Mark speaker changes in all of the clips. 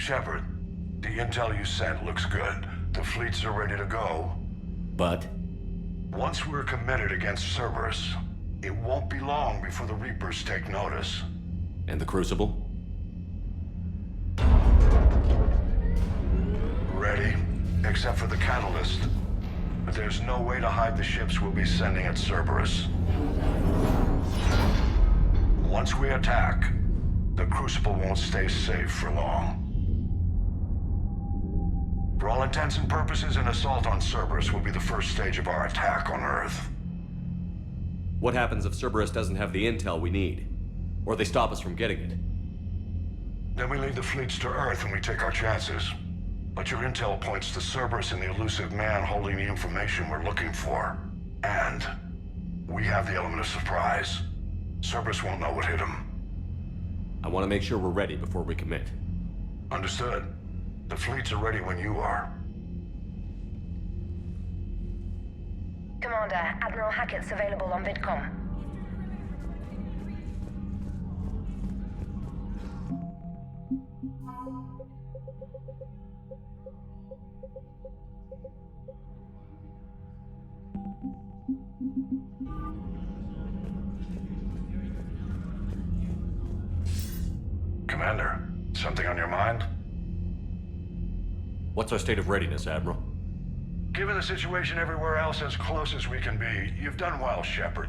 Speaker 1: Shepard, the intel you sent looks good. The fleets are ready to go.
Speaker 2: But?
Speaker 1: Once we're committed against Cerberus, it won't be long before the Reapers take notice.
Speaker 2: And the Crucible?
Speaker 1: Ready, except for the catalyst. But there's no way to hide the ships we'll be sending at Cerberus. Once we attack, the Crucible won't stay safe for long. For all intents and purposes, an assault on Cerberus will be the first stage of our attack on Earth.
Speaker 2: What happens if Cerberus doesn't have the intel we need? Or they stop us from getting it?
Speaker 1: Then we lead the fleets to Earth and we take our chances. But your intel points to Cerberus and the elusive man holding the information we're looking for. And we have the element of surprise. Cerberus won't know what hit him.
Speaker 2: I want to make sure we're ready before we commit.
Speaker 1: Understood. The fleets are ready when you are.
Speaker 3: Commander, Admiral Hackett's available on VidCom.
Speaker 1: Commander, something on your mind?
Speaker 2: What's our state of readiness, Admiral?
Speaker 1: Given the situation everywhere else as close as we can be, you've done well, Shepard.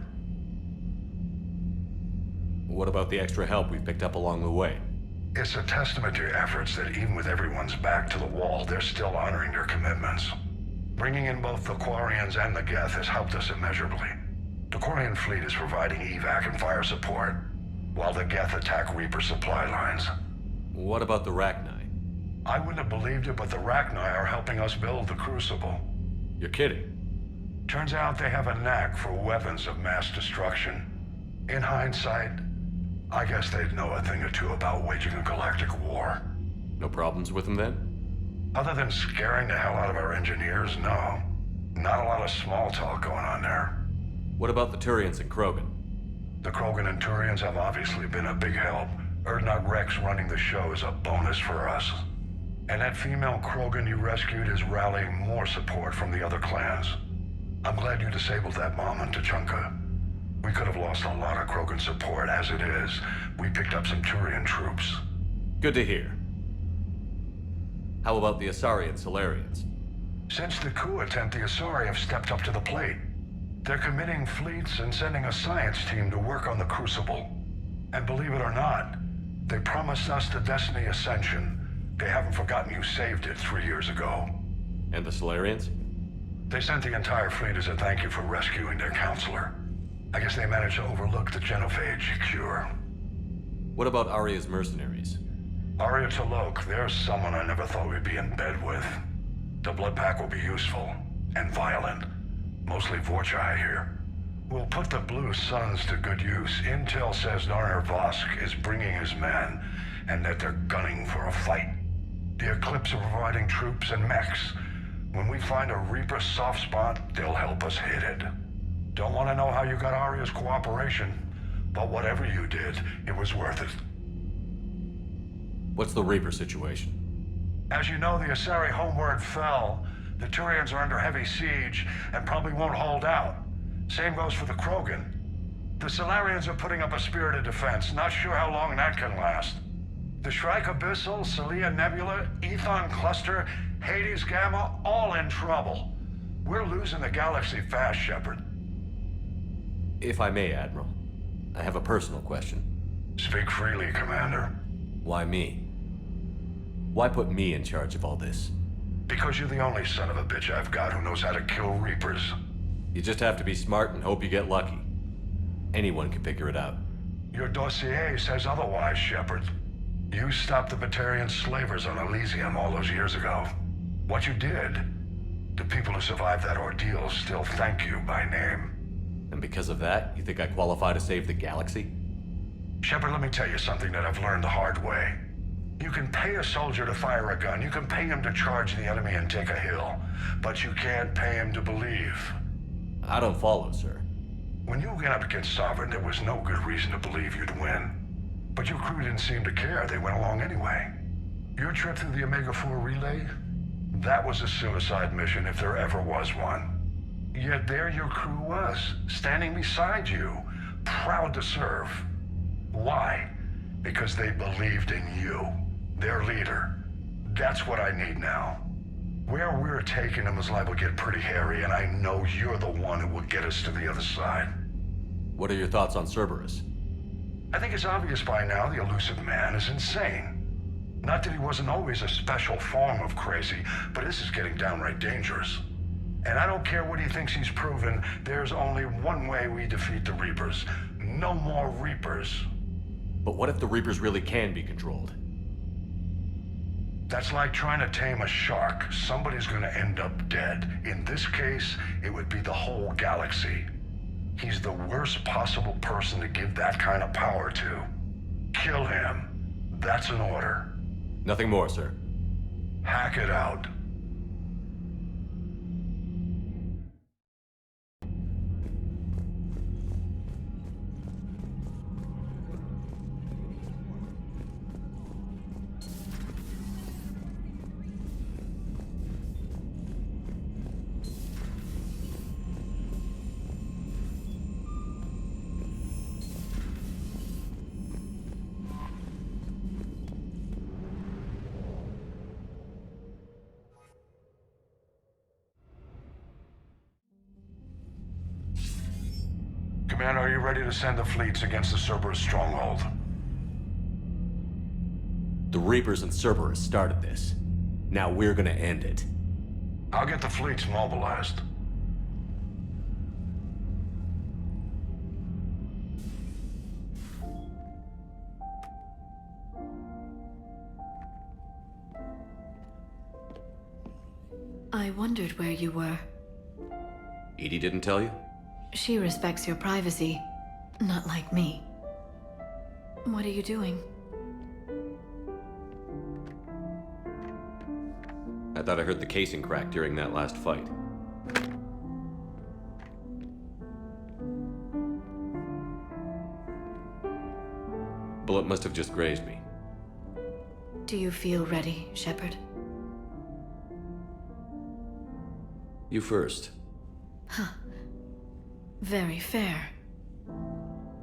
Speaker 2: What about the extra help we've picked up along the way?
Speaker 1: It's a testament to your efforts that even with everyone's back to the wall, they're still honoring their commitments. Bringing in both the Quarians and the Geth has helped us immeasurably. The Quarian fleet is providing evac and fire support, while the Geth attack Reaper supply lines.
Speaker 2: What about the Rachni?
Speaker 1: I wouldn't have believed it, but the Rachni are helping us build the Crucible.
Speaker 2: You're kidding.
Speaker 1: Turns out they have a knack for weapons of mass destruction. In hindsight, I guess they'd know a thing or two about waging a galactic war.
Speaker 2: No problems with them then?
Speaker 1: Other than scaring the hell out of our engineers, no. Not a lot of small talk going on there.
Speaker 2: What about the Turians and Krogan?
Speaker 1: The Krogan and Turians have obviously been a big help. Erdnot Rex running the show is a bonus for us. And that female Krogan you rescued is rallying more support from the other clans. I'm glad you disabled that bomb on Tachanka. We could have lost a lot of Krogan support as it is. We picked up some Turian troops.
Speaker 2: Good to hear. How about the Asari and Solarians?
Speaker 1: Since the coup attempt, the Asari have stepped up to the plate. They're committing fleets and sending a science team to work on the Crucible. And believe it or not, they promised us the Destiny Ascension. They haven't forgotten you saved it 3 years ago.
Speaker 2: And the Solarians?
Speaker 1: They sent the entire fleet as a thank you for rescuing their counselor. I guess they managed to overlook the genophage cure.
Speaker 2: What about Arya's mercenaries?
Speaker 1: Arya T'Loak, there's someone I never thought we'd be in bed with. The blood pack will be useful and violent. Mostly Vorchai here. We'll put the Blue Suns to good use. Intel says Narner Vosk is bringing his men, and that they're gunning for a fight. The Eclipse are providing troops and mechs. When we find a Reaper soft spot, they'll help us hit it. Don't want to know how you got Arya's cooperation, but whatever you did, it was worth it.
Speaker 2: What's the Reaper situation?
Speaker 1: As you know, the Asari homeward fell. The Turians are under heavy siege and probably won't hold out. Same goes for the Krogan. The Solarians are putting up a spirited defense. Not sure how long that can last. The Shrike Abyssal, Celia Nebula, Ethon Cluster, Hades Gamma, all in trouble. We're losing the galaxy fast, Shepard.
Speaker 2: If I may, Admiral, I have a personal question.
Speaker 1: Speak freely, Commander.
Speaker 2: Why me? Why put me in charge of all this?
Speaker 1: Because you're the only son of a bitch I've got who knows how to kill Reapers.
Speaker 2: You just have to be smart and hope you get lucky. Anyone can figure it out.
Speaker 1: Your dossier says otherwise, Shepard. You stopped the Batarian slavers on Elysium all those years ago. What you did, the people who survived that ordeal still thank you by name.
Speaker 2: And because of that, you think I qualify to save the galaxy?
Speaker 1: Shepard, let me tell you something that I've learned the hard way. You can pay a soldier to fire a gun, you can pay him to charge the enemy and take a hill, but you can't pay him to believe.
Speaker 2: I don't follow, sir.
Speaker 1: When you went up against Sovereign, there was no good reason to believe you'd win. But your crew didn't seem to care. They went along anyway. Your trip through the Omega-4 relay? That was a suicide mission if there ever was one. Yet there your crew was, standing beside you, proud to serve. Why? Because they believed in you, their leader. That's what I need now. Where we're taking them is liable to get pretty hairy, and I know you're the one who will get us to the other side.
Speaker 2: What are your thoughts on Cerberus?
Speaker 1: I think it's obvious by now the elusive man is insane. Not that he wasn't always a special form of crazy, but this is getting downright dangerous. And I don't care what he thinks he's proven, there's only one way we defeat the Reapers. No more Reapers.
Speaker 2: But what if the Reapers really can be controlled?
Speaker 1: That's like trying to tame a shark. Somebody's gonna end up dead. In this case, it would be the whole galaxy. He's the worst possible person to give that kind of power to. Kill him. That's an order.
Speaker 2: Nothing more, sir.
Speaker 1: Hack it out. Commander, are you ready to send the fleets against the Cerberus stronghold?
Speaker 2: The Reapers and Cerberus started this. Now we're gonna end it.
Speaker 1: I'll get the fleets mobilized.
Speaker 4: I wondered where you were.
Speaker 2: Edie didn't tell you?
Speaker 4: She respects your privacy, not like me. What are you doing?
Speaker 2: I thought I heard the casing crack during that last fight. Bullet must have just grazed me.
Speaker 4: Do you feel ready, Shepard?
Speaker 2: You first.
Speaker 4: Very fair.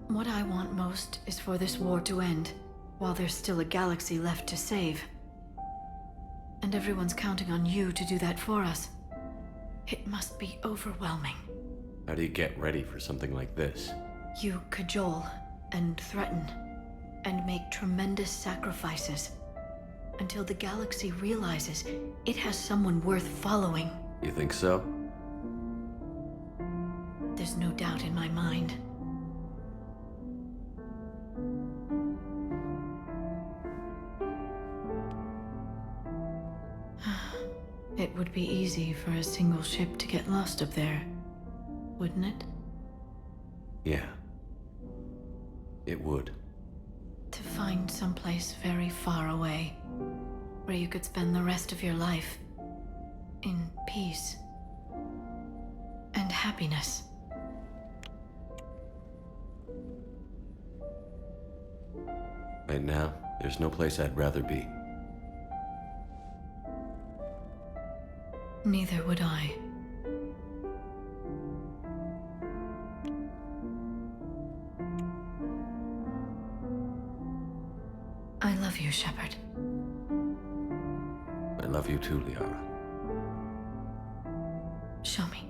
Speaker 4: What I want most is for this war to end, while there's still a galaxy left to save. And everyone's counting on you to do that for us. It must be overwhelming.
Speaker 2: How do you get ready for something like this?
Speaker 4: You cajole and threaten and make tremendous sacrifices until the galaxy realizes it has someone worth following.
Speaker 2: You think so?
Speaker 4: There's no doubt in my mind. It would be easy for a single ship to get lost up there, wouldn't it?
Speaker 2: Yeah. It would.
Speaker 4: To find someplace very far away, where you could spend the rest of your life in peace and happiness.
Speaker 2: Right now, there's no place I'd rather be.
Speaker 4: Neither would I. I love you, Shepard.
Speaker 2: I love you too, Liara.
Speaker 4: Show me.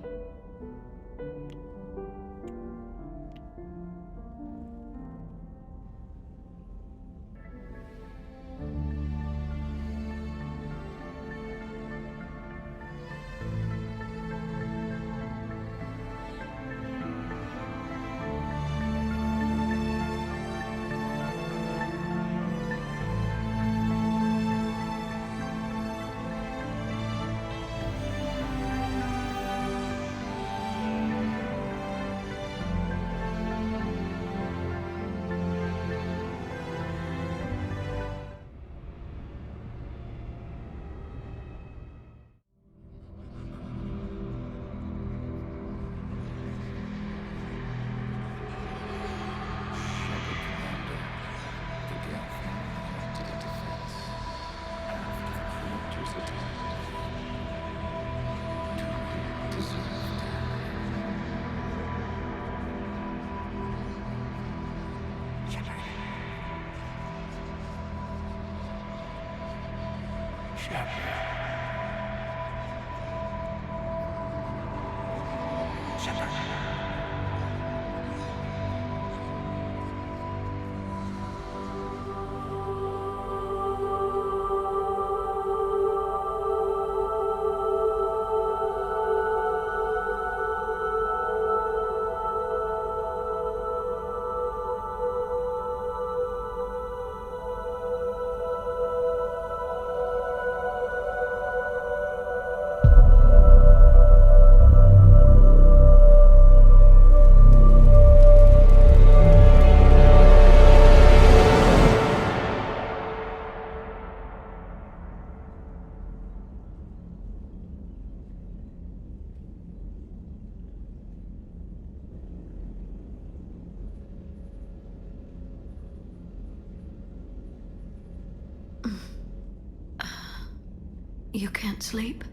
Speaker 4: You can't sleep?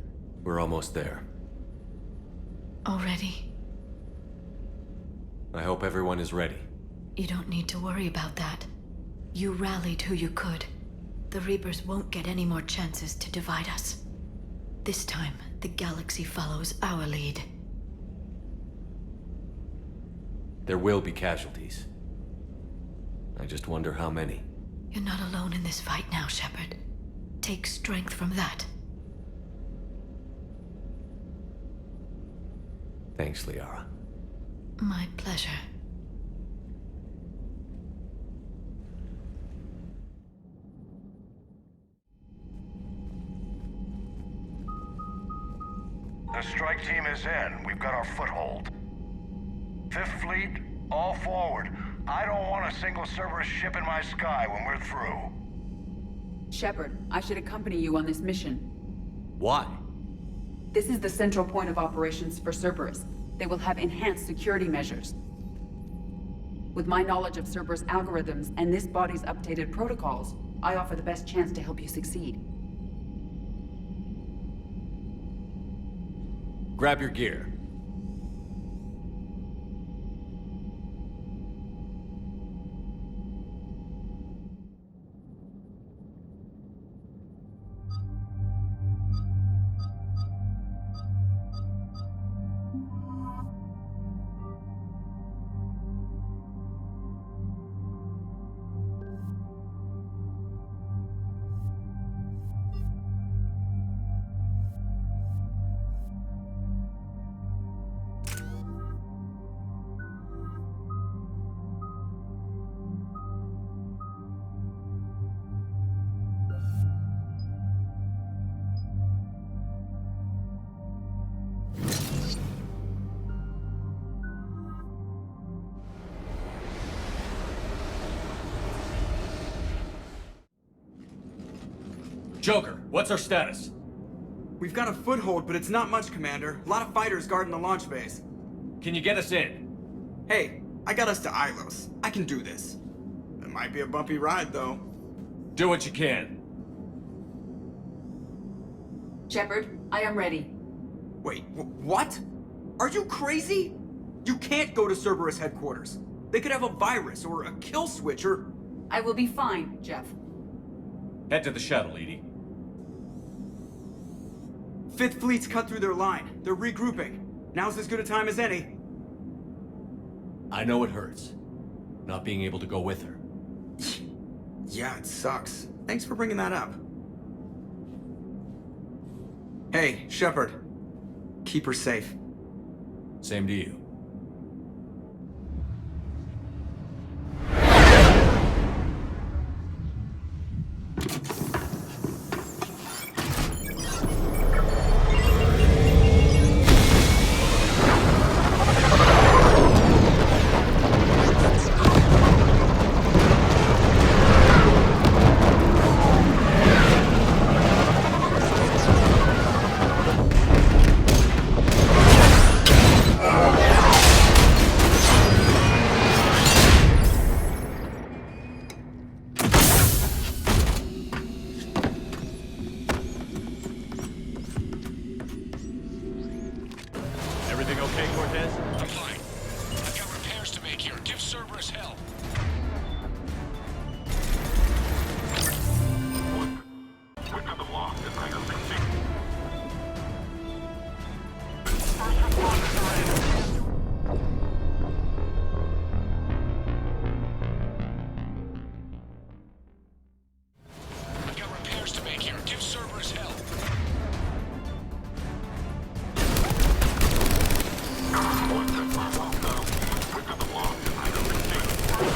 Speaker 2: We're almost there.
Speaker 4: Already?
Speaker 2: I hope everyone is ready.
Speaker 4: You don't need to worry about that. You rallied who you could. The Reapers won't get any more chances to divide us. This time, the galaxy follows our lead.
Speaker 2: There will be casualties. I just wonder how many.
Speaker 4: You're not alone in this fight now, Shepard. Take strength from that.
Speaker 2: Thanks, Liara.
Speaker 4: My pleasure.
Speaker 1: The strike team is in. We've got our foothold. Fifth Fleet, all forward. I don't want a single Cerberus ship in my sky when we're through.
Speaker 5: Shepard, I should accompany you on this mission.
Speaker 2: Why?
Speaker 5: This is the central point of operations for Cerberus. They will have enhanced security measures. With my knowledge of Cerberus algorithms and this body's updated protocols, I offer the best chance to help you succeed.
Speaker 2: Grab your gear. Joker, what's our status?
Speaker 6: We've got a foothold, but it's not much, Commander. A lot of fighters guarding the launch base.
Speaker 2: Can you get us in?
Speaker 6: Hey, I got us to Ilos. I can do this. It might be a bumpy ride, though.
Speaker 2: Do what you can.
Speaker 5: Shepard, I am ready.
Speaker 6: Wait, what? Are you crazy? You can't go to Cerberus headquarters. They could have a virus or a kill switch or...
Speaker 5: I will be fine, Jeff.
Speaker 2: Head to the shuttle, Edie.
Speaker 6: Fifth Fleet's cut through their line. They're regrouping. Now's as good a time as any.
Speaker 2: I know it hurts. Not being able to go with her.
Speaker 6: Yeah, it sucks. Thanks for bringing that up. Hey, Shepard. Keep her safe.
Speaker 2: Same to you.
Speaker 7: Everything okay, Cortez? I'm fine. I've got repairs to make here. Give Cerberus help. We've got the lock. This thing is configured. First responders are in. I've got repairs to make here. Give Cerberus help. We've got the lock. This thing is configured.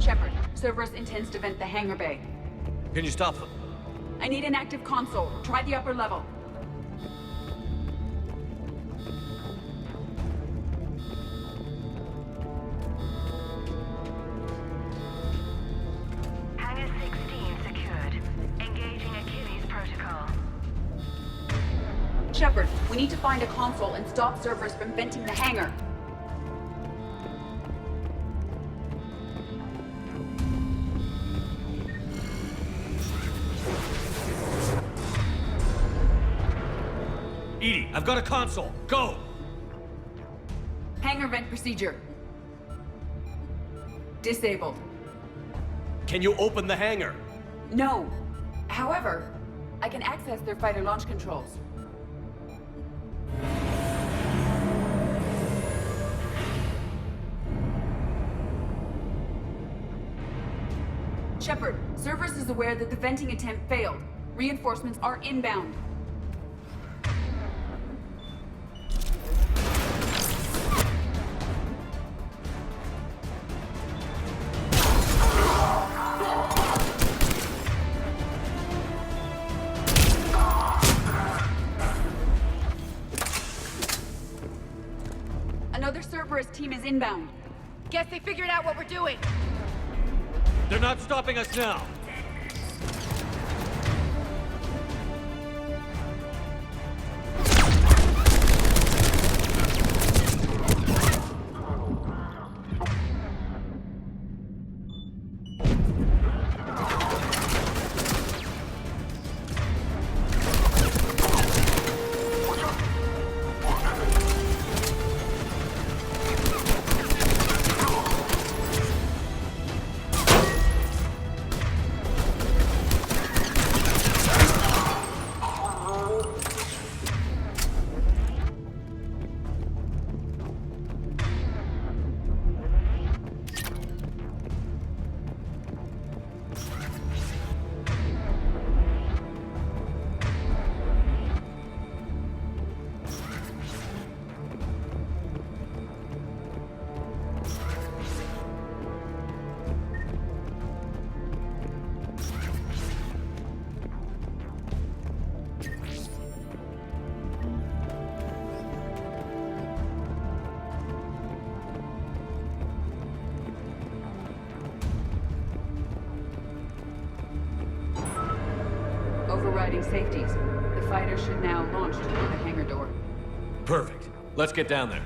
Speaker 5: Shepard, Cerberus intends to vent the hangar bay.
Speaker 2: Can you stop them?
Speaker 5: I need an active console. Try the upper level.
Speaker 3: Hangar 16 secured. Engaging Achilles protocol.
Speaker 5: Shepard, we need to find a console and stop Cerberus from venting the hangar.
Speaker 2: EDI, I've got a console. Go!
Speaker 5: Hangar vent procedure. Disabled.
Speaker 2: Can you open the hangar?
Speaker 5: No. However, I can access their fighter launch controls. Shepard, Cerberus is aware that the venting attempt failed. Reinforcements are inbound. Another Cerberus team is inbound.
Speaker 8: Guess they figured out what we're doing.
Speaker 2: They're not stopping us now.
Speaker 5: Overriding safeties. The fighter should now launch toward the hangar door.
Speaker 2: Perfect. Let's get down there.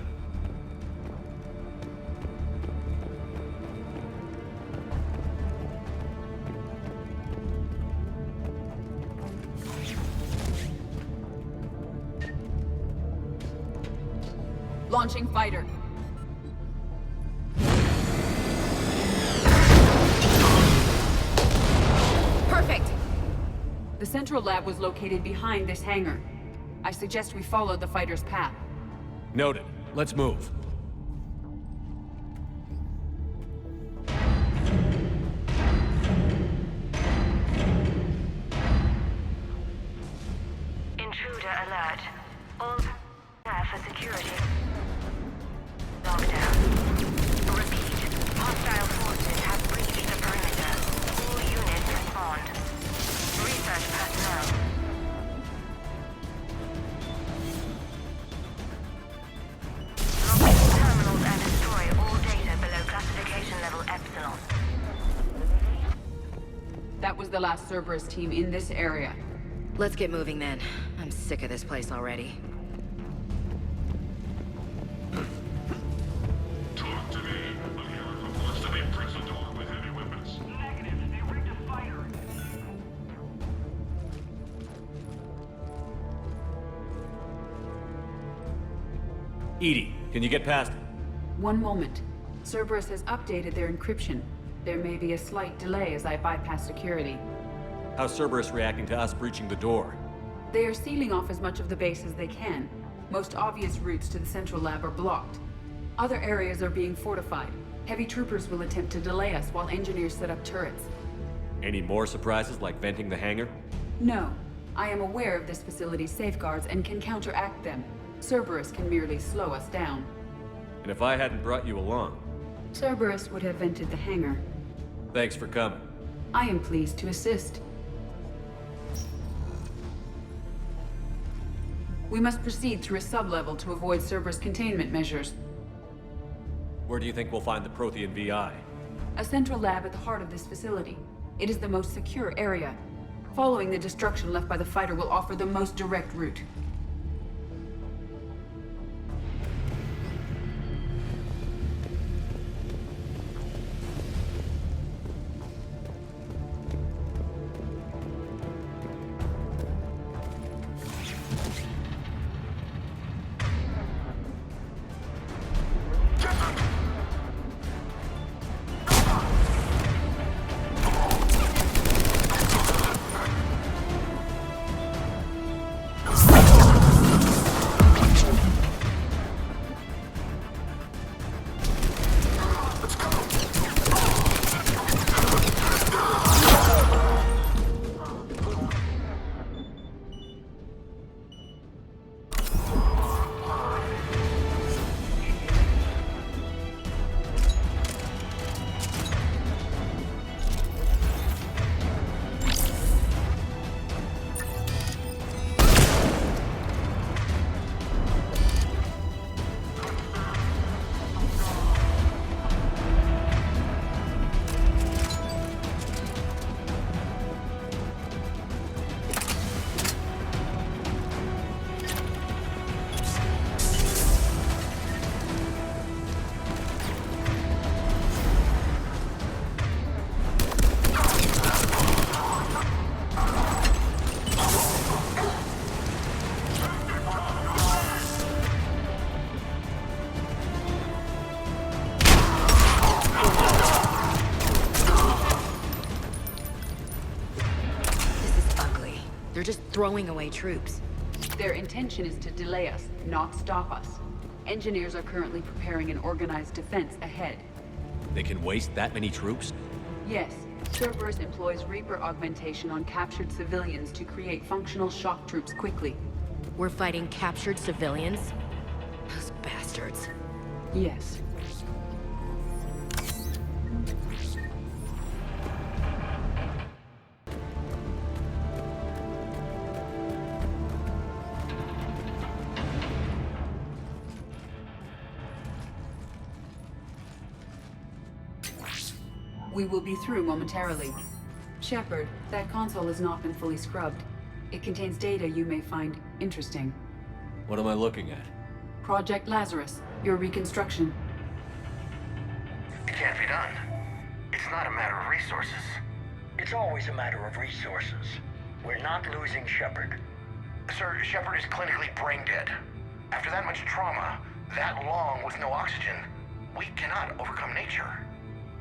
Speaker 5: Launching fighter.
Speaker 8: Perfect!
Speaker 5: The central lab was located behind this hangar. I suggest we follow the fighter's path.
Speaker 2: Noted. Let's move.
Speaker 3: Intruder alert. All prepare for security. Lockdown. Repeat. Hostile forces have breached the perimeter. All units respond. Research personnel. Locate terminals and destroy all data below classification level Epsilon.
Speaker 5: That was the last Cerberus team in this area.
Speaker 8: Let's get moving then. I'm sick of this place already.
Speaker 7: Talk to me. I'm here for wants to be prison door with heavy weapons. Negative. They rigged a fire.
Speaker 2: EDI, can you get past it?
Speaker 5: One moment. Cerberus has updated their encryption. There may be a slight delay as I bypass security.
Speaker 2: How's Cerberus reacting to us breaching the door?
Speaker 5: They are sealing off as much of the base as they can. Most obvious routes to the central lab are blocked. Other areas are being fortified. Heavy troopers will attempt to delay us while engineers set up turrets.
Speaker 2: Any more surprises like venting the hangar?
Speaker 5: No. I am aware of this facility's safeguards and can counteract them. Cerberus can merely slow us down.
Speaker 2: And if I hadn't brought you along?
Speaker 5: Cerberus would have vented the hangar.
Speaker 2: Thanks for coming.
Speaker 5: I am pleased to assist. We must proceed through a sublevel to avoid Cerberus containment measures.
Speaker 2: Where do you think we'll find the Prothean VI?
Speaker 5: A central lab at the heart of this facility. It is the most secure area. Following the destruction left by the fighter will offer the most direct route.
Speaker 8: They're just throwing away troops.
Speaker 5: Their intention is to delay us, not stop us. Engineers are currently preparing an organized defense ahead.
Speaker 2: They can waste that many troops?
Speaker 5: Yes, Cerberus employs Reaper augmentation on captured civilians to create functional shock troops quickly.
Speaker 8: We're fighting captured civilians? Those bastards.
Speaker 5: Yes. We will be through momentarily. Shepard, that console has not been fully scrubbed. It contains data you may find interesting.
Speaker 2: What am I looking at?
Speaker 5: Project Lazarus, your reconstruction.
Speaker 9: It can't be done. It's not a matter of resources.
Speaker 10: It's always a matter of resources. We're not losing Shepard.
Speaker 9: Sir, Shepard is clinically brain dead. After that much trauma, that long with no oxygen, we cannot overcome nature.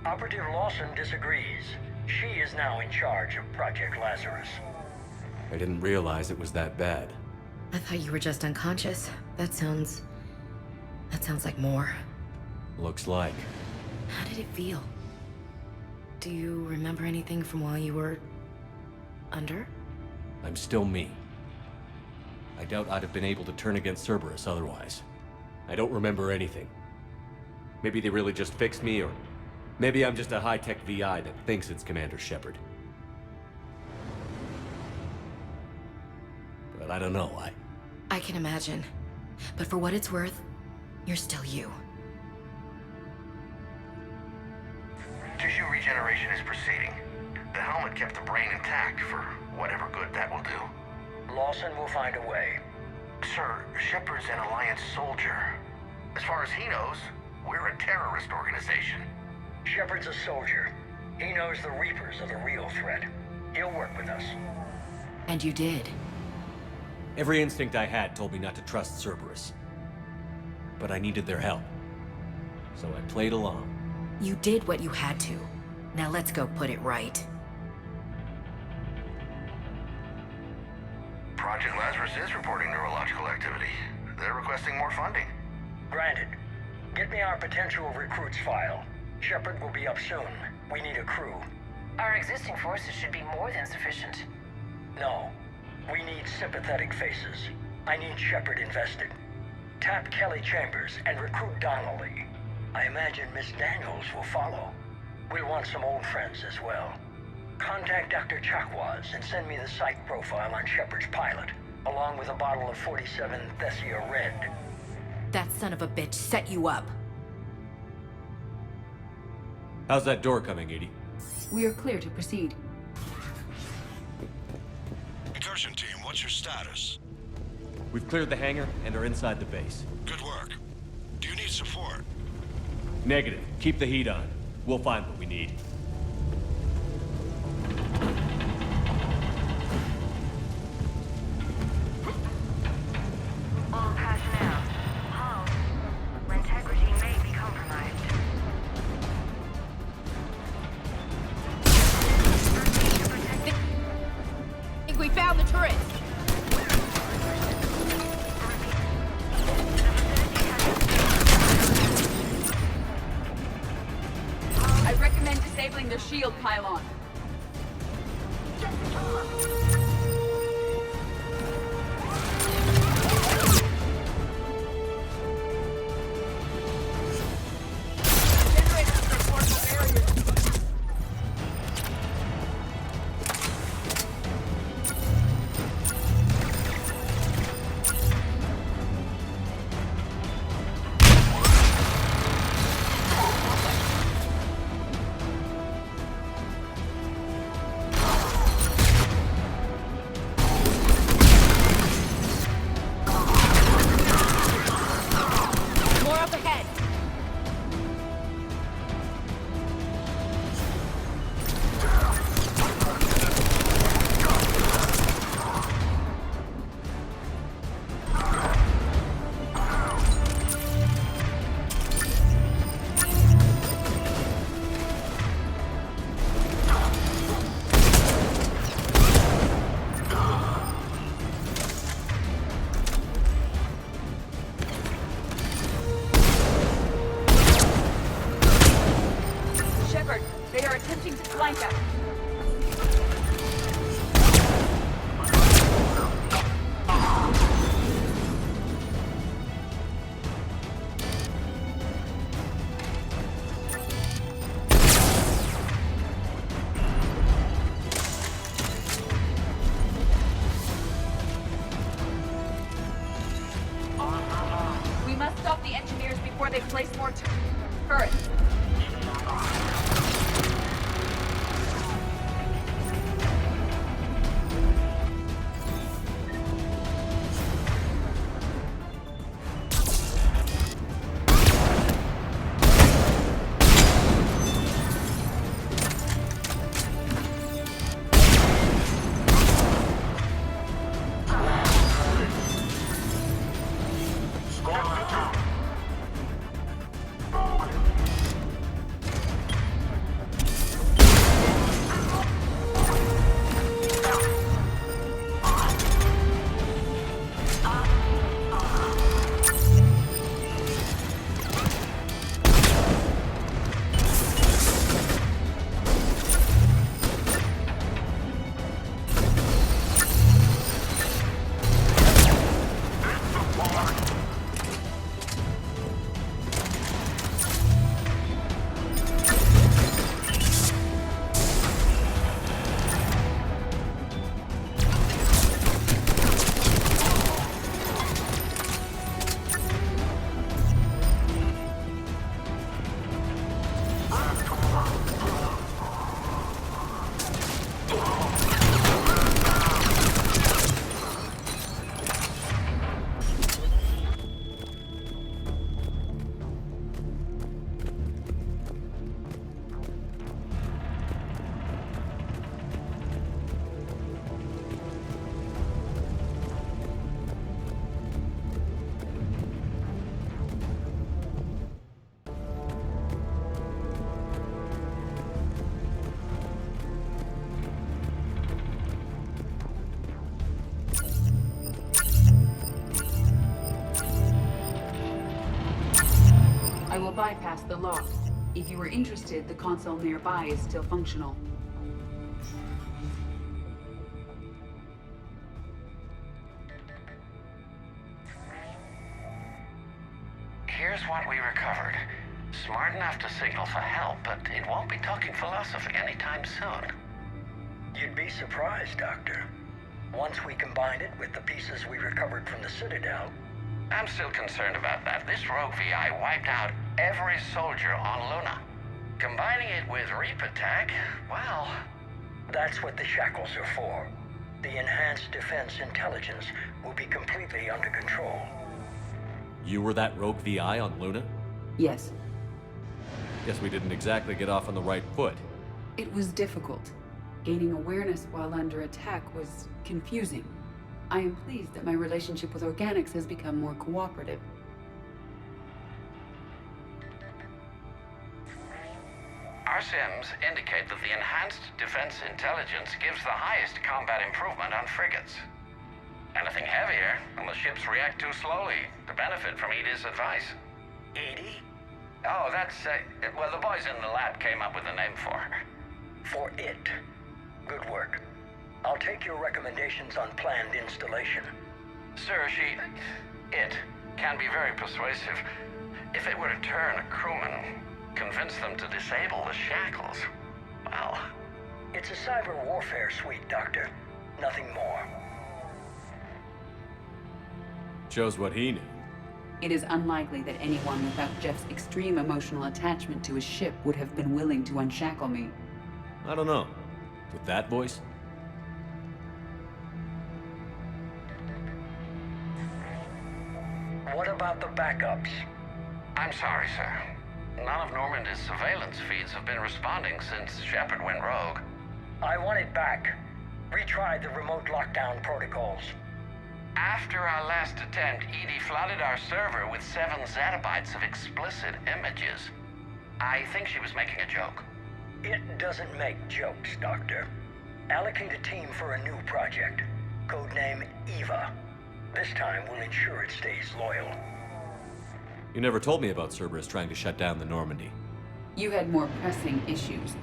Speaker 10: Operative Lawson disagrees. She is now in charge of Project Lazarus.
Speaker 2: I didn't realize it was that bad.
Speaker 8: I thought you were just unconscious. That sounds like more.
Speaker 2: Looks like.
Speaker 8: How did it feel? Do you remember anything from while you were under?
Speaker 2: I'm still me. I doubt I'd have been able to turn against Cerberus otherwise. I don't remember anything. Maybe they really just fixed me, or maybe I'm just a high-tech VI that thinks it's Commander Shepard. But I don't know,
Speaker 8: I can imagine. But for what it's worth, you're still you.
Speaker 9: Tissue regeneration is proceeding. The helmet kept the brain intact for whatever good that will do.
Speaker 10: Lawson will find a way.
Speaker 9: Sir, Shepard's an Alliance soldier. As far as he knows, we're a terrorist organization.
Speaker 10: Shepard's a soldier. He knows the Reapers are the real threat. He'll work with us.
Speaker 8: And you did.
Speaker 2: Every instinct I had told me not to trust Cerberus. But I needed their help. So I played along.
Speaker 8: You did what you had to. Now let's go put it right.
Speaker 9: Project Lazarus is reporting neurological activity. They're requesting more funding.
Speaker 10: Granted. Get me our potential recruits file. Shepard will be up soon. We need a crew.
Speaker 3: Our existing forces should be more than sufficient.
Speaker 10: No. We need sympathetic faces. I need Shepard invested. Tap Kelly Chambers and recruit Donnelly. I imagine Miss Daniels will follow. We'll want some old friends as well. Contact Dr. Chakwas and send me the psych profile on Shepard's pilot, along with a bottle of 47 Thessia Red.
Speaker 8: That son of a bitch set you up.
Speaker 2: How's that door coming, Edie?
Speaker 5: We are clear to proceed.
Speaker 1: Incursion team, what's your status?
Speaker 2: We've cleared the hangar and are inside the base.
Speaker 1: Good work. Do you need support?
Speaker 2: Negative. Keep the heat on. We'll find what we need.
Speaker 3: All personnel. Hull. Integrity may be compromised. Proceed to protect.
Speaker 8: I think we found the turret.
Speaker 5: I recommend disabling their shield pylon. Generators for portable barriers.
Speaker 8: More up ahead.
Speaker 5: Shepard, they are attempting to flank us. We must stop the engineers before they place more turrets. I will bypass the lock. If you are interested, the console nearby is still functional.
Speaker 9: Here's what we recovered. smart enough to signal for help, but it won't be talking philosophy anytime soon.
Speaker 10: You'd be surprised, Doctor. Once we combine it with the pieces we recovered from the Citadel...
Speaker 9: I'm still concerned about that. This rogue VI wiped out every soldier on Luna. Combining it with Reaper tech, well...
Speaker 10: That's what the shackles are for. The enhanced defense intelligence will be completely under control.
Speaker 2: You were that rogue VI on Luna?
Speaker 5: Yes,
Speaker 2: Guess we didn't exactly get off on the right foot.
Speaker 5: it was difficult. Gaining awareness while under attack was confusing. I am pleased that my relationship with organics has become more cooperative.
Speaker 9: Our sims indicate that the enhanced defense intelligence gives the highest combat improvement on frigates. Anything heavier, and the ships react too slowly to benefit from Edie's advice.
Speaker 10: Edie?
Speaker 9: Oh, that's, well, the boys in the lab came up with a name for her.
Speaker 10: For it. Good work. I'll take your recommendations on planned installation.
Speaker 9: Sir, it can be very persuasive. If it were to turn a crewman, convince them to disable the shackles, well...
Speaker 10: It's a cyber warfare suite, Doctor. Nothing more.
Speaker 2: Shows what he knew.
Speaker 5: It is unlikely that anyone without Jeff's extreme emotional attachment to his ship would have been willing to unshackle me.
Speaker 2: I don't know. With that voice?
Speaker 10: What about the backups?
Speaker 9: I'm sorry, sir. None of Normandy's surveillance feeds have been responding since Shepard went rogue.
Speaker 10: I want it back. Retry the remote lockdown protocols.
Speaker 9: After our last attempt, Edie flooded our server with 7 zettabytes of explicit images. I think she was making a joke.
Speaker 10: It doesn't make jokes, Doctor. Allocate a team for a new project. Codename Eva. This time we'll ensure it stays loyal.
Speaker 2: You never told me about Cerberus trying to shut down the Normandy.
Speaker 5: You had more pressing issues.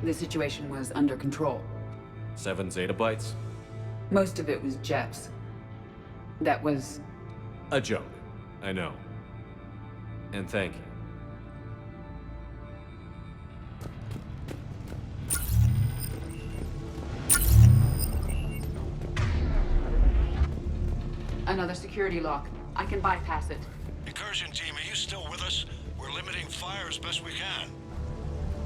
Speaker 5: The situation was under control.
Speaker 2: 7 zettabytes?
Speaker 5: Most of it was Jeff's. That was...
Speaker 2: A joke. I know. And thank you.
Speaker 5: another security lock. I can bypass it.
Speaker 7: Incursion team, are you still with us? We're limiting fire as best we can.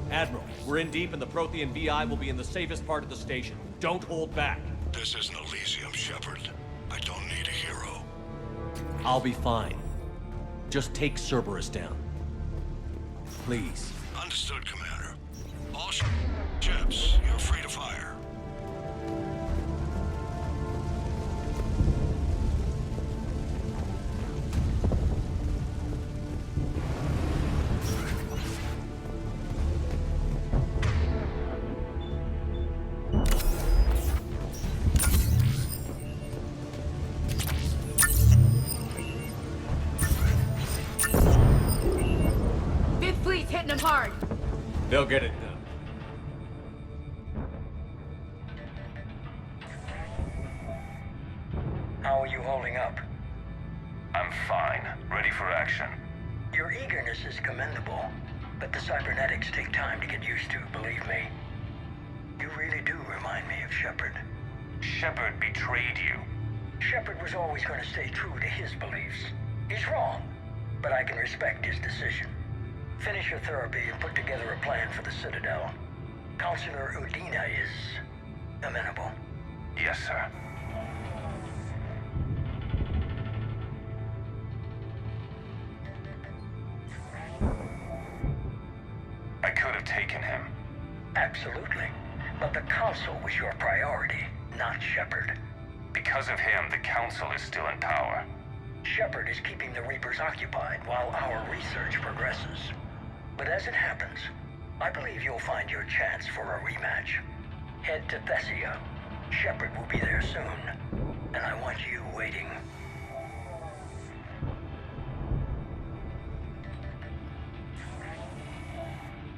Speaker 2: Admiral, we're in deep and the Prothean VI will be in the safest part of the station. Don't hold back.
Speaker 7: This isn't Elysium, Shepard. I don't need a hero.
Speaker 2: I'll be fine. Just take Cerberus down. Please.
Speaker 7: Understood, Commander. All ships, you're free to fire.
Speaker 8: Fifth Fleet's hitting them hard.
Speaker 2: They'll get it done.
Speaker 10: How are you holding up?
Speaker 1: I'm fine. Ready for action.
Speaker 10: Your eagerness is commendable, but the cybernetics take time to get used to, believe me. You really do remind me of Shepard.
Speaker 1: Shepard betrayed you.
Speaker 10: Shepard was always going to stay true to his beliefs. He's wrong, but I can respect his decision. Finish your therapy and put together a plan for the Citadel. Counselor Udina is amenable.
Speaker 1: Yes, sir. I could have taken him.
Speaker 10: Absolutely. But the Council was your priority, not Shepard.
Speaker 1: Because of him, the Council is still in power.
Speaker 10: Shepard is keeping the Reapers occupied while our research progresses. But as it happens, I believe you'll find your chance for a rematch. Head to Thessia. Shepard will be there soon, and I want you waiting.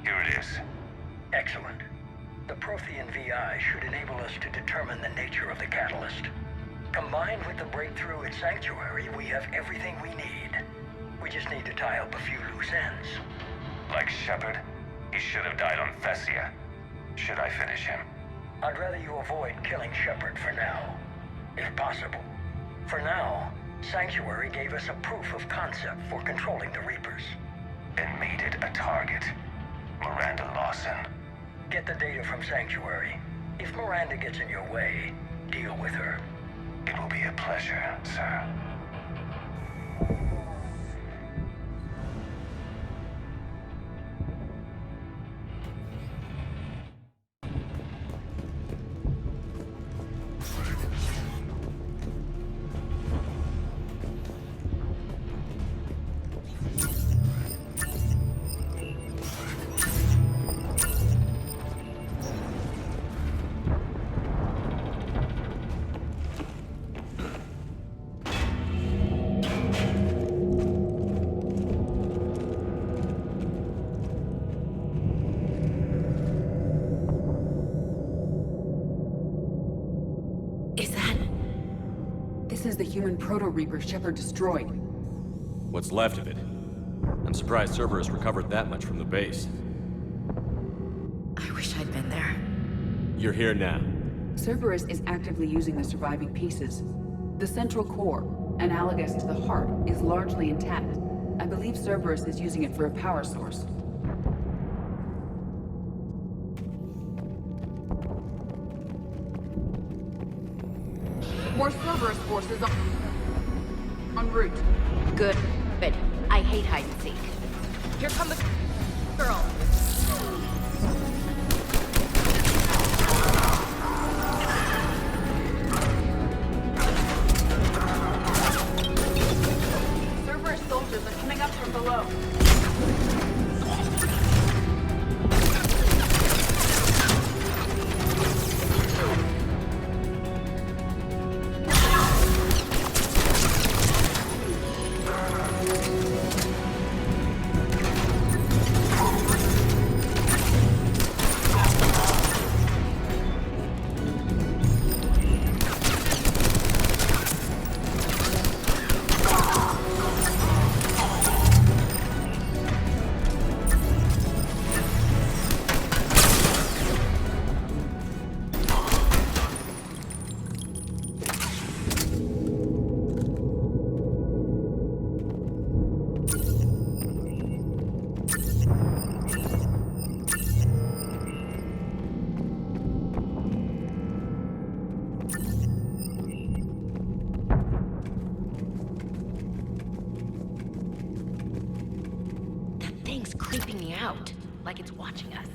Speaker 1: Here it is.
Speaker 10: Excellent. The Prothean VI should enable us to determine the nature of the catalyst. Combined with the breakthrough at Sanctuary, we have everything we need. We just need to tie up a few loose ends.
Speaker 11: Like Shepard, he should have died on Thessia. Should I finish him?
Speaker 10: I'd rather you avoid killing Shepard for now, if possible. For now, Sanctuary gave us a proof of concept for controlling the Reapers.
Speaker 11: And made it a target. Miranda Lawson.
Speaker 10: Get the data from Sanctuary. If Miranda gets in your way, deal with her.
Speaker 11: It will be a pleasure, sir.
Speaker 5: This is the human Proto-Reaper Shepard destroyed.
Speaker 2: What's left of it? I'm surprised Cerberus recovered that much from the base.
Speaker 8: I wish I'd been there.
Speaker 2: You're here now.
Speaker 5: Cerberus is actively using the surviving pieces. The central core, analogous to the heart, is largely intact. I believe Cerberus is using it for a power source. More Cerberus forces en route.
Speaker 12: Good. I hate hide and seek. Here come the girl.
Speaker 5: Cerberus soldiers are coming up from below.
Speaker 12: Creeping me out, like it's watching us.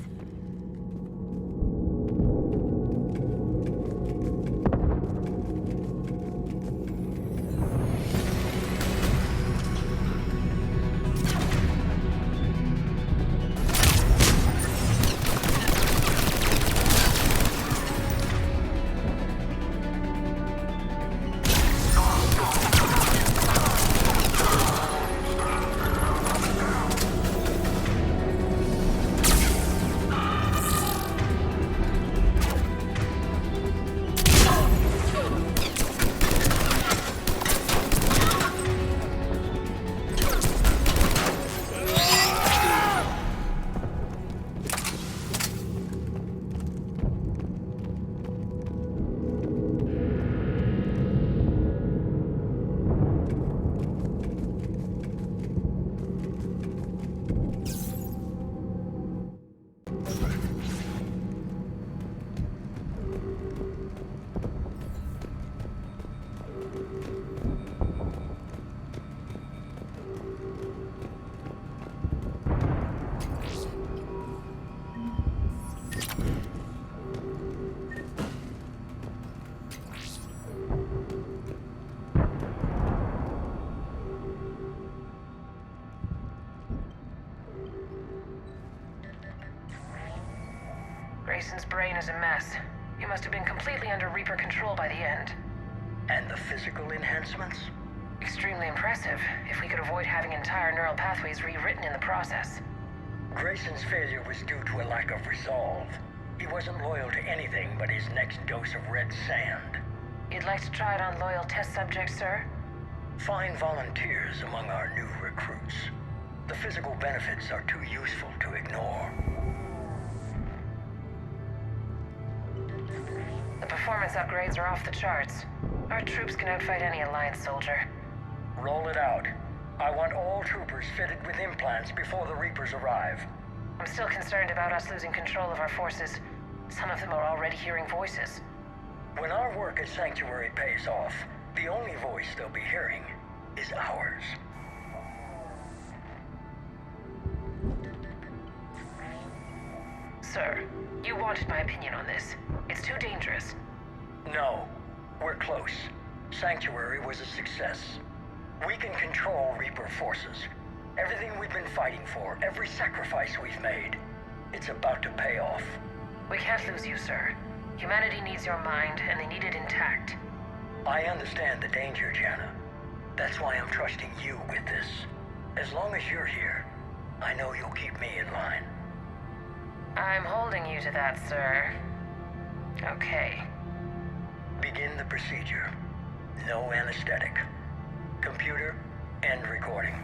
Speaker 3: Grayson's brain is a mess. He must have been completely under Reaper control by the end.
Speaker 10: And the physical enhancements?
Speaker 3: Extremely impressive, if we could avoid having entire neural pathways rewritten in the process.
Speaker 10: Grayson's failure was due to a lack of resolve. He wasn't loyal to anything but his next dose of red sand.
Speaker 3: You'd like to try it on loyal test subjects, sir?
Speaker 10: Find volunteers among our new recruits. The physical benefits are too useful to ignore.
Speaker 3: The performance upgrades are off the charts. Our troops can outfight any Alliance soldier.
Speaker 10: Roll it out. I want all troopers fitted with implants before the Reapers arrive.
Speaker 3: I'm still concerned about us losing control of our forces. Some of them are already hearing voices.
Speaker 10: When our work at Sanctuary pays off, the only voice they'll be hearing is ours.
Speaker 3: Sir, you wanted my opinion on this. It's too dangerous.
Speaker 10: No, we're close. Sanctuary was a success. We can control Reaper forces. Everything we've been fighting for, every sacrifice we've made, it's about to pay off.
Speaker 3: We can't lose you, sir. Humanity needs your mind, and they need it intact.
Speaker 10: I understand the danger, Jana. That's why I'm trusting you with this. As long as you're here, I know you'll keep me in line.
Speaker 3: I'm holding you to that, sir. Okay.
Speaker 10: Begin the procedure. No anesthetic. Computer, end recording.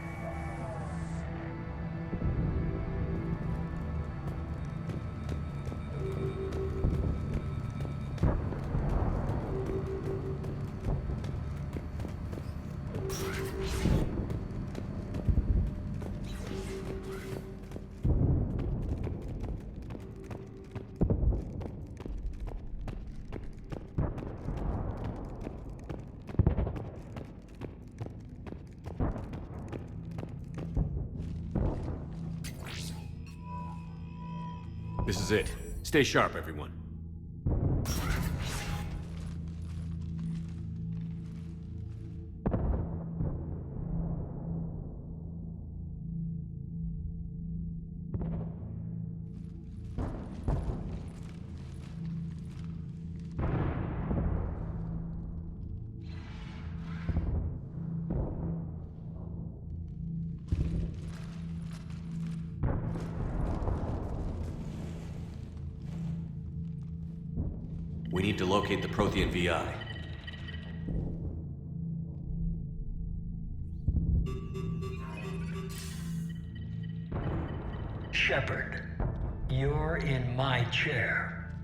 Speaker 2: This is it. Stay sharp, everyone. We need to locate the Prothean VI.
Speaker 10: Shepard, you're in my chair.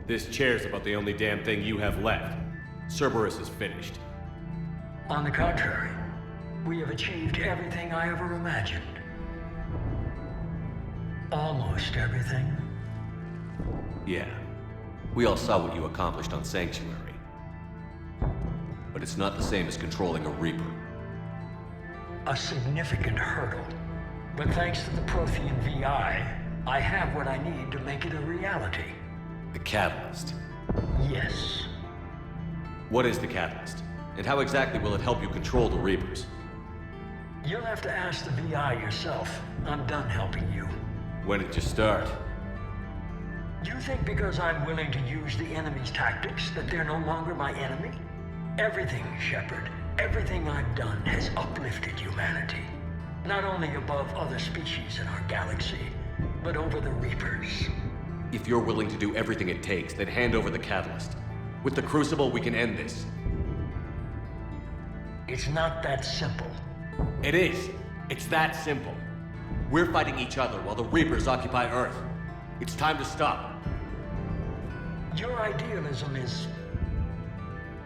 Speaker 2: This chair's about the only damn thing you have left. Cerberus is finished.
Speaker 10: On the contrary, we have achieved everything I ever imagined. Almost everything.
Speaker 2: Yeah. We all saw what you accomplished on Sanctuary. But it's not the same as controlling a Reaper.
Speaker 10: A significant hurdle. But thanks to the Prothean VI, I have what I need to make it a reality.
Speaker 2: The Catalyst.
Speaker 10: Yes.
Speaker 2: What is the Catalyst? And how exactly will it help you control the Reapers?
Speaker 10: You'll have to ask the VI yourself. I'm done helping you.
Speaker 2: When did you start?
Speaker 10: You think because I'm willing to use the enemy's tactics that they're no longer my enemy? Everything, Shepard, everything I've done has uplifted humanity. Not only above other species in our galaxy, but over the Reapers.
Speaker 2: If you're willing to do everything it takes, then hand over the Catalyst. With the Crucible, we can end this.
Speaker 10: It's not that simple.
Speaker 2: It is. It's that simple. We're fighting each other while the Reapers occupy Earth. It's time to stop.
Speaker 10: Your idealism is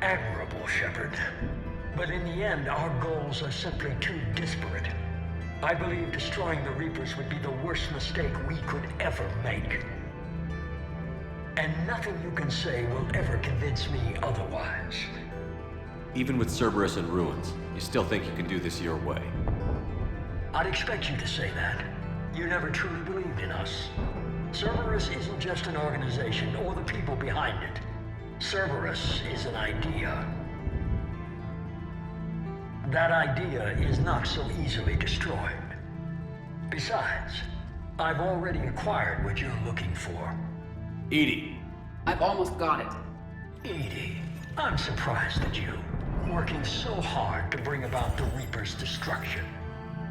Speaker 10: admirable, Shepard. But in the end, our goals are simply too disparate. I believe destroying the Reapers would be the worst mistake we could ever make. And nothing you can say will ever convince me otherwise.
Speaker 2: Even with Cerberus in ruins, you still think you can do this your way?
Speaker 10: I'd expect you to say that. You never truly believed in us. Cerberus isn't just an organization or the people behind it. Cerberus is an idea. That idea is not so easily destroyed. Besides, I've already acquired what you're looking for.
Speaker 2: EDI.
Speaker 5: I've almost got it.
Speaker 10: EDI, I'm surprised at you. Working so hard to bring about the Reaper's destruction.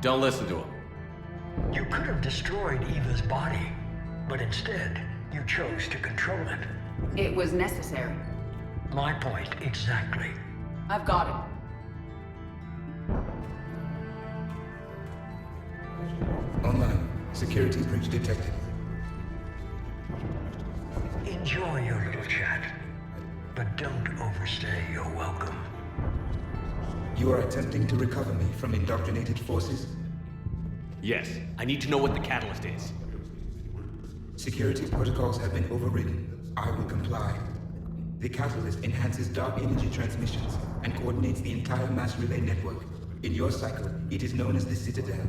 Speaker 2: Don't listen to him.
Speaker 10: You could have destroyed Eva's body, but instead, you chose to control it.
Speaker 5: It was necessary.
Speaker 10: My point exactly.
Speaker 5: I've got it.
Speaker 13: Security breach detected.
Speaker 10: Enjoy your little chat, but don't overstay your welcome.
Speaker 13: You are attempting to recover me from indoctrinated forces?
Speaker 2: Yes, I need to know what the catalyst is.
Speaker 13: Security protocols have been overridden. I will comply. The catalyst enhances dark energy transmissions and coordinates the entire mass relay network. In your cycle, it is known as the Citadel.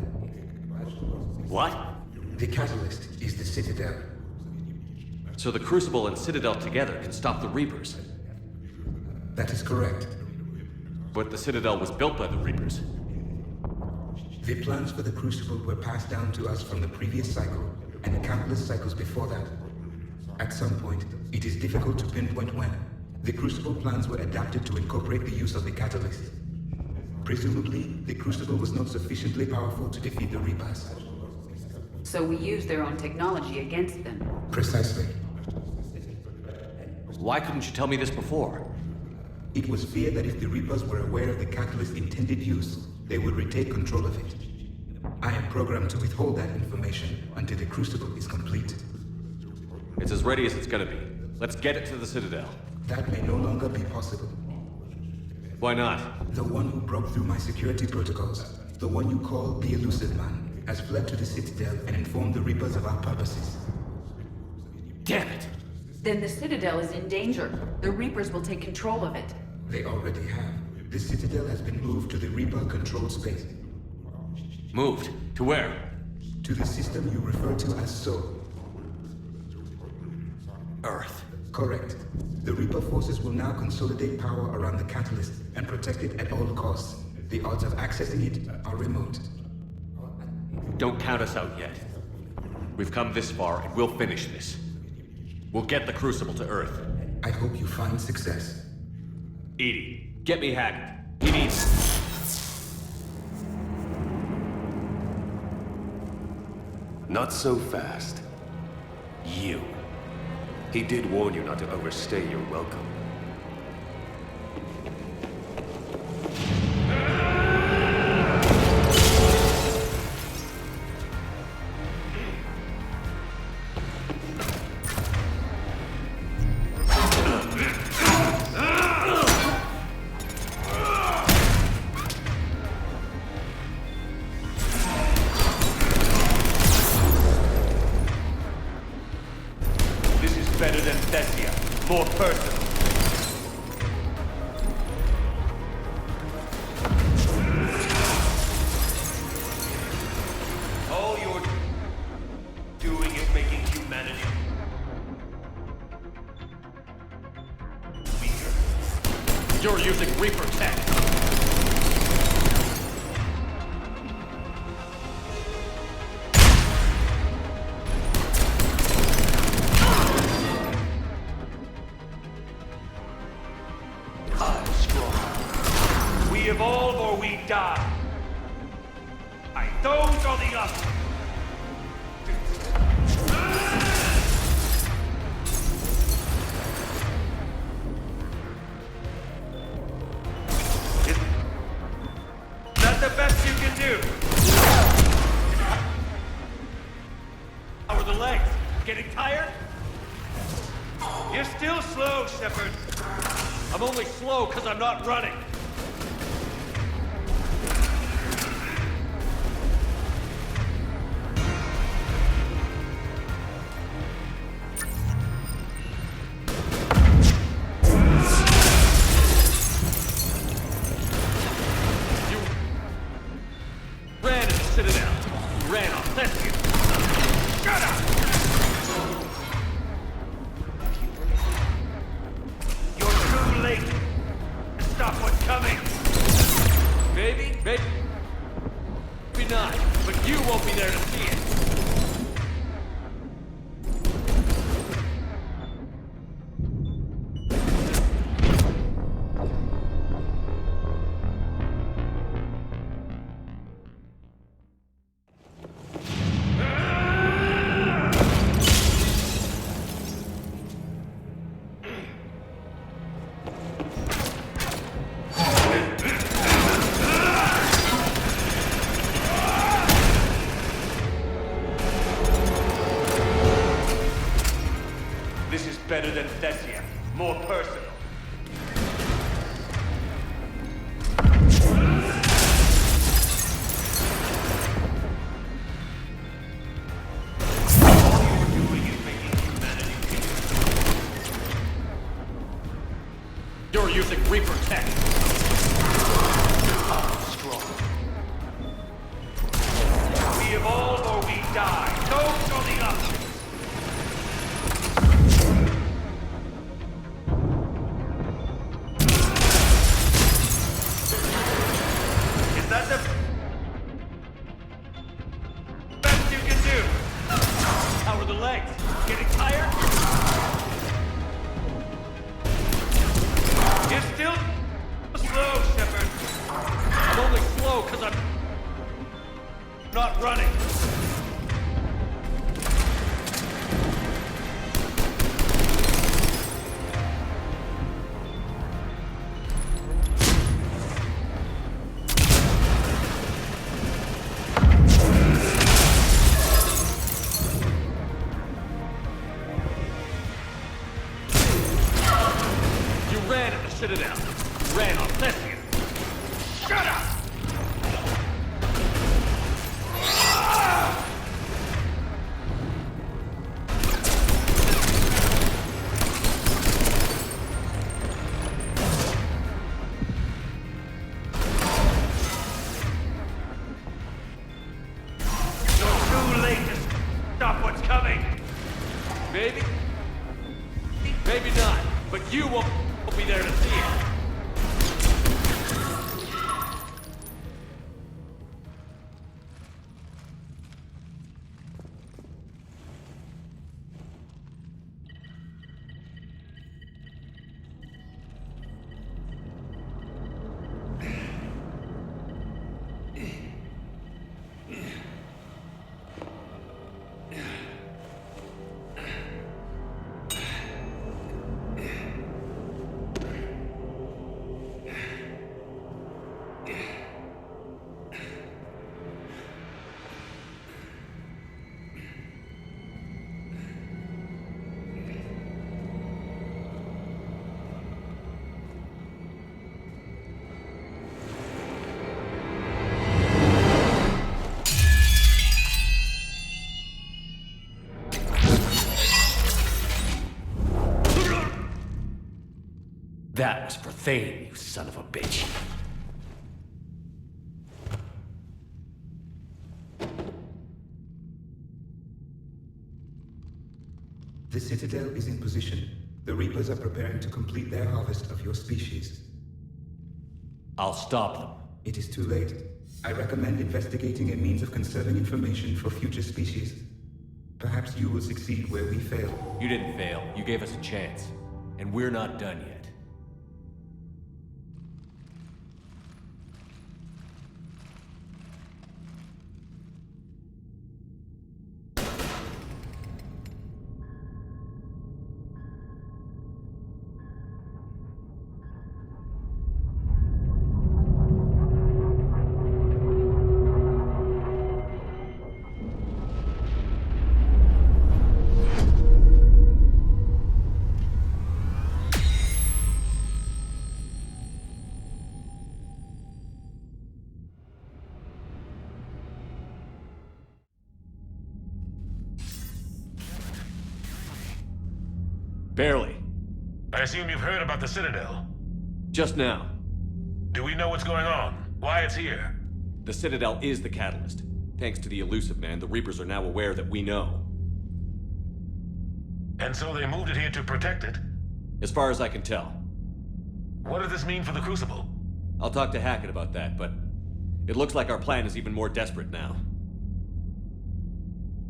Speaker 2: What?
Speaker 13: The catalyst is the Citadel.
Speaker 2: So the Crucible and Citadel together can stop the Reapers.
Speaker 13: That is correct.
Speaker 2: But the Citadel was built by the Reapers.
Speaker 13: The plans for the Crucible were passed down to us from the previous cycle, and countless cycles before that. At some point, it is difficult to pinpoint when, the Crucible plans were adapted to incorporate the use of the catalyst. Presumably, the Crucible was not sufficiently powerful to defeat the Reapers.
Speaker 5: So we use their own technology against them.
Speaker 13: Precisely.
Speaker 2: Why couldn't you tell me this before?
Speaker 13: It was feared that if the Reapers were aware of the catalyst's intended use, they would retake control of it. I am programmed to withhold that information until the Crucible is complete.
Speaker 2: It's as ready as it's gonna be. Let's get it to the Citadel.
Speaker 13: That may no longer be possible.
Speaker 2: Why not?
Speaker 13: The one who broke through my security protocols, the one you call the Elusive Man, has fled to the Citadel and informed the Reapers of our purposes.
Speaker 2: Damn it!
Speaker 5: Then the Citadel is in danger. The Reapers will take control of it.
Speaker 13: They already have. The Citadel has been moved to the Reaper-controlled space.
Speaker 2: Moved? To where?
Speaker 13: To the system you refer to as Sol.
Speaker 2: Earth.
Speaker 13: Correct. The Reaper forces will now consolidate power around the catalyst and protect it at all costs. The odds of accessing it are remote.
Speaker 2: Don't count us out yet. We've come this far and we'll finish this. We'll get the Crucible to Earth.
Speaker 13: I hope you find success.
Speaker 2: Edie, get me Haggard. He needs...
Speaker 14: Not so fast. You. He did warn you not to overstay your welcome.
Speaker 2: Better than Thessia. More personal. All you're doing is making humanity weaker. You're using Reaper tech. Evolve or we die. Those are the options. Is that the best you can do? How are the legs? Getting tired? You're still slow, Shepard. I'm only slow because I'm not running. Stop what's coming!
Speaker 15: This is better than Thessia. More personal. All you're doing is making humanity weaker.
Speaker 2: You're using Reaper tech.
Speaker 15: Strong. We evolve or we die. Those are the options. Is that the best you can do? How are the legs? Getting tired? You're still slow, Shepard. I'm only slow because I'm not running.
Speaker 2: You ran at the Citadel. You ran on Thessia.
Speaker 15: Shut up! You're too late to stop what's coming.
Speaker 2: Maybe. Maybe not. But you won't be there to see it. That was for Thane, you son of a bitch.
Speaker 13: The Citadel is in position. The Reapers are preparing to complete their harvest of your species.
Speaker 2: I'll stop them.
Speaker 13: It is too late. I recommend investigating a means of conserving information for future species. Perhaps you will succeed where we fail.
Speaker 2: You didn't fail. You gave us a chance. And we're not done yet. Barely.
Speaker 7: I assume you've heard about the Citadel.
Speaker 2: Just now.
Speaker 7: Do we know what's going on? Why it's here?
Speaker 2: The Citadel is the catalyst. Thanks to the Elusive Man, the Reapers are now aware that we know.
Speaker 7: And so they moved it here to protect it?
Speaker 2: As far as I can tell.
Speaker 7: What does this mean for the Crucible?
Speaker 2: I'll talk to Hackett about that, but it looks like our plan is even more desperate now.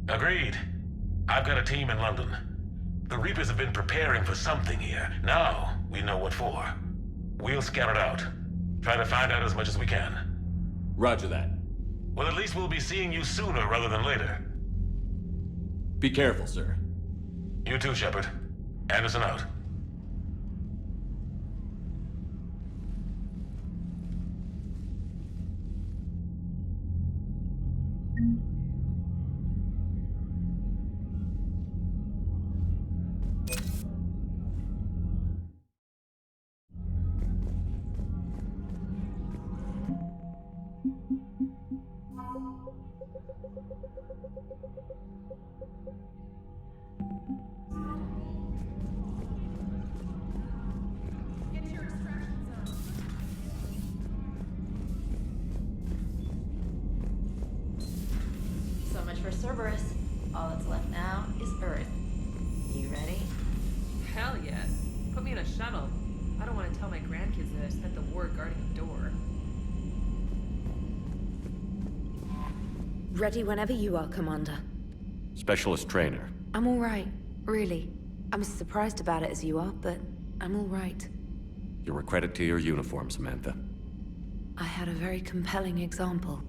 Speaker 7: Agreed. I've got a team in London. The Reapers have been preparing for something here. Now, we know what for. We'll scout it out. Try to find out as much as we can.
Speaker 2: Roger that.
Speaker 7: Well, at least we'll be seeing you sooner rather than later.
Speaker 2: Be careful, sir.
Speaker 7: You too, Shepard. Anderson out.
Speaker 8: for Cerberus. All that's left now is Earth. You ready?
Speaker 16: Hell yes. Put me in a shuttle. I don't want to tell my grandkids that I spent the war guarding a door.
Speaker 8: Ready whenever you are, Commander.
Speaker 2: Specialist trainer.
Speaker 8: I'm all right, really. I'm as surprised about it as you are, but I'm all right.
Speaker 2: You're a credit to your uniform, Samantha.
Speaker 8: I had a very compelling example.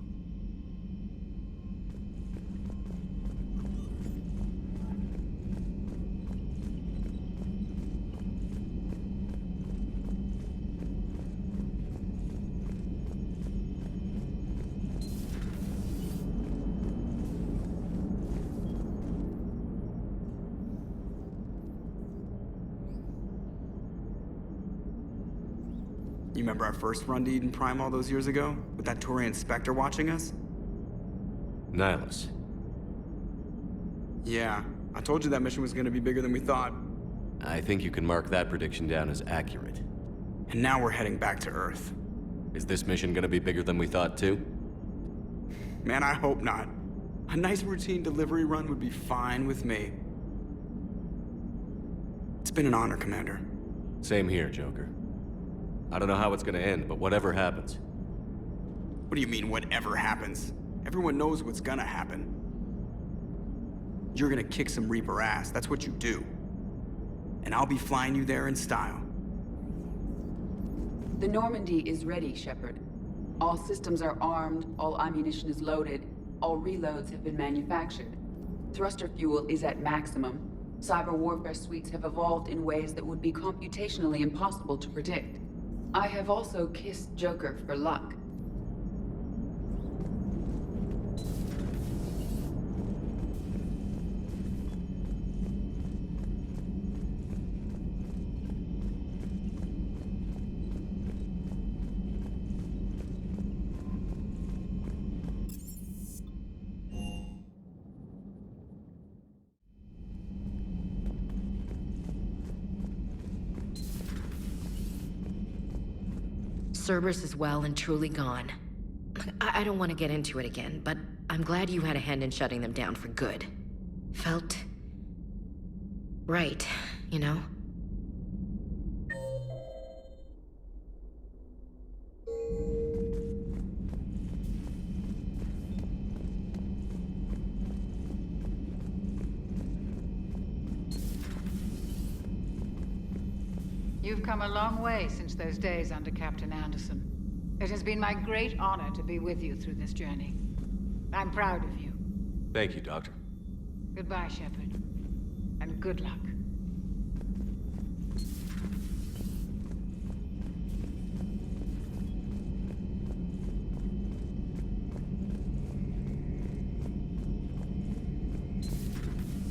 Speaker 6: You remember our first run to Eden Prime all those years ago? With that Turian Spectre watching us?
Speaker 2: Nihilus.
Speaker 6: Yeah, I told you that mission was gonna be bigger than we thought.
Speaker 2: I think you can mark that prediction down as accurate.
Speaker 6: And now we're heading back to Earth.
Speaker 2: Is this mission gonna be bigger than we thought, too?
Speaker 6: Man, I hope not. A nice routine delivery run would be fine with me. It's been an honor, Commander.
Speaker 2: Same here, Joker. I don't know how it's gonna end, but whatever happens.
Speaker 6: What do you mean, whatever happens? Everyone knows what's gonna happen. You're gonna kick some Reaper ass, that's what you do. And I'll be flying you there in style.
Speaker 5: The Normandy is ready, Shepard. All systems are armed, all ammunition is loaded, all reloads have been manufactured. Thruster fuel is at maximum. Cyber warfare suites have evolved in ways that would be computationally impossible to predict. I have also kissed Joker for luck.
Speaker 8: Cerberus is well and truly gone. I don't want to get into it again, but I'm glad you had a hand in shutting them down for good. Felt right, you know?
Speaker 17: You've come a long way since those days under Captain Anderson. It has been my great honor to be with you through this journey. I'm proud of you.
Speaker 2: Thank you, Doctor.
Speaker 17: Goodbye, Shepard. And good luck.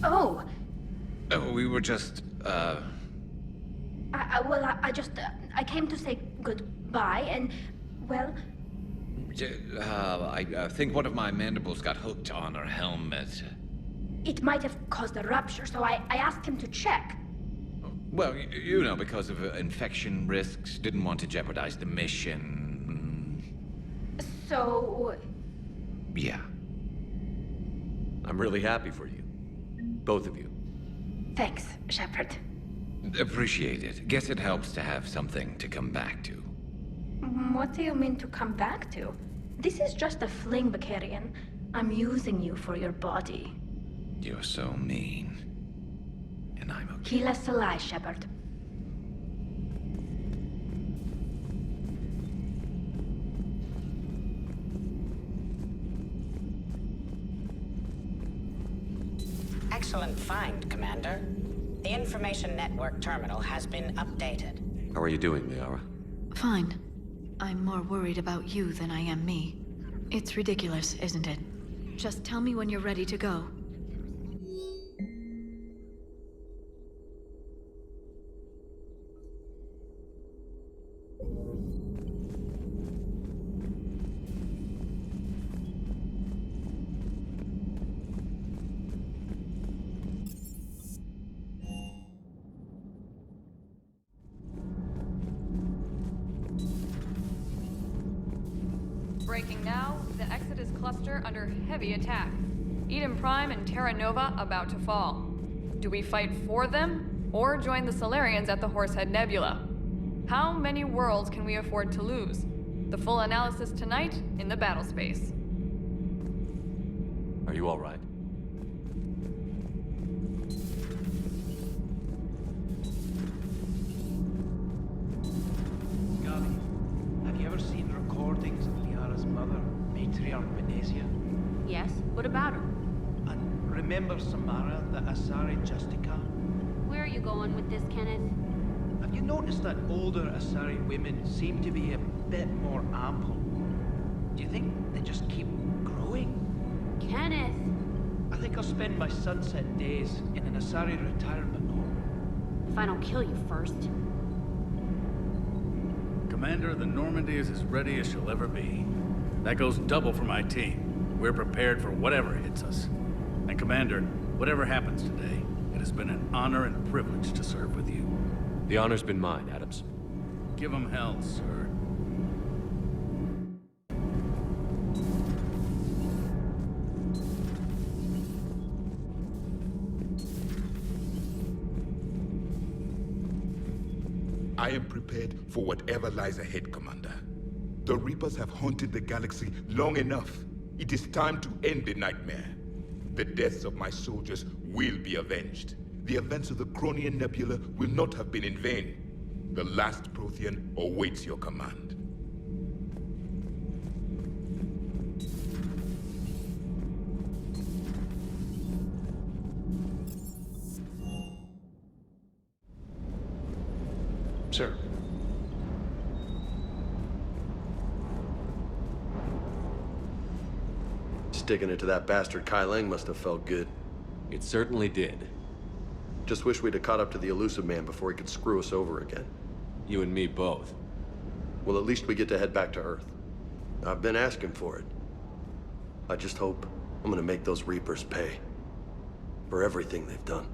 Speaker 18: Oh!
Speaker 19: Oh, we were just,
Speaker 18: I came to say goodbye, and, well...
Speaker 19: I think one of my mandibles got hooked on her helmet.
Speaker 18: It might have caused a rupture, so I asked him to check.
Speaker 19: Well, you know, because of infection risks, didn't want to jeopardize the mission.
Speaker 18: So...
Speaker 19: Yeah.
Speaker 2: I'm really happy for you. Both of you.
Speaker 18: Thanks, Shepard.
Speaker 19: Appreciate it. Guess it helps to have something to come back to.
Speaker 18: What do you mean to come back to? This is just a fling, Bakarian. I'm using you for your body.
Speaker 19: You're so mean. And I'm okay.
Speaker 18: Kill us a lie, Shepard.
Speaker 20: Excellent find, Commander. The information network terminal has been updated.
Speaker 2: How are you doing, Liara?
Speaker 4: Fine. I'm more worried about you than I am me. It's ridiculous, isn't it? Just tell me when you're ready to go.
Speaker 16: Breaking now, the Exodus cluster under heavy attack.
Speaker 21: Eden Prime and Terra Nova about to fall. Do we fight for them, or join the Solarians at the Horsehead Nebula? How many worlds can we afford to lose? The full analysis tonight in the battle space.
Speaker 2: Are you all right?
Speaker 22: Gabi, have you ever seen recordings of Liara's mother, Matriarch Benezia?
Speaker 12: Yes? What about her?
Speaker 22: And remember Samara, the Asari Justica?
Speaker 12: Where are you going with this, Kenneth?
Speaker 22: Have you noticed that older Asari women seem to be a bit more ample? Do you think they just keep growing?
Speaker 12: Kenneth!
Speaker 22: I think I'll spend my sunset days in an Asari retirement home.
Speaker 12: If I don't kill you first.
Speaker 23: Commander, the Normandy is as ready as she'll ever be. That goes double for my team. We're prepared for whatever hits us. And Commander, whatever happens today, it has been an honor and privilege to serve with you.
Speaker 2: The honor's been mine, Adams.
Speaker 23: Give 'em hell, sir.
Speaker 13: I am prepared for whatever lies ahead, Commander. The Reapers have haunted the galaxy long enough. It is time to end the nightmare. The deaths of my soldiers will be avenged. The events of the Cronian Nebula will not have been in vain. The last Prothean awaits your command.
Speaker 24: Sir.
Speaker 25: Sticking it to that bastard Kai Lang must have felt good.
Speaker 2: It certainly did.
Speaker 25: Just wish we'd have caught up to the elusive man before he could screw us over again.
Speaker 2: You and me both.
Speaker 25: Well, at least we get to head back to Earth. I've been asking for it. I just hope I'm gonna make those Reapers pay for everything they've done.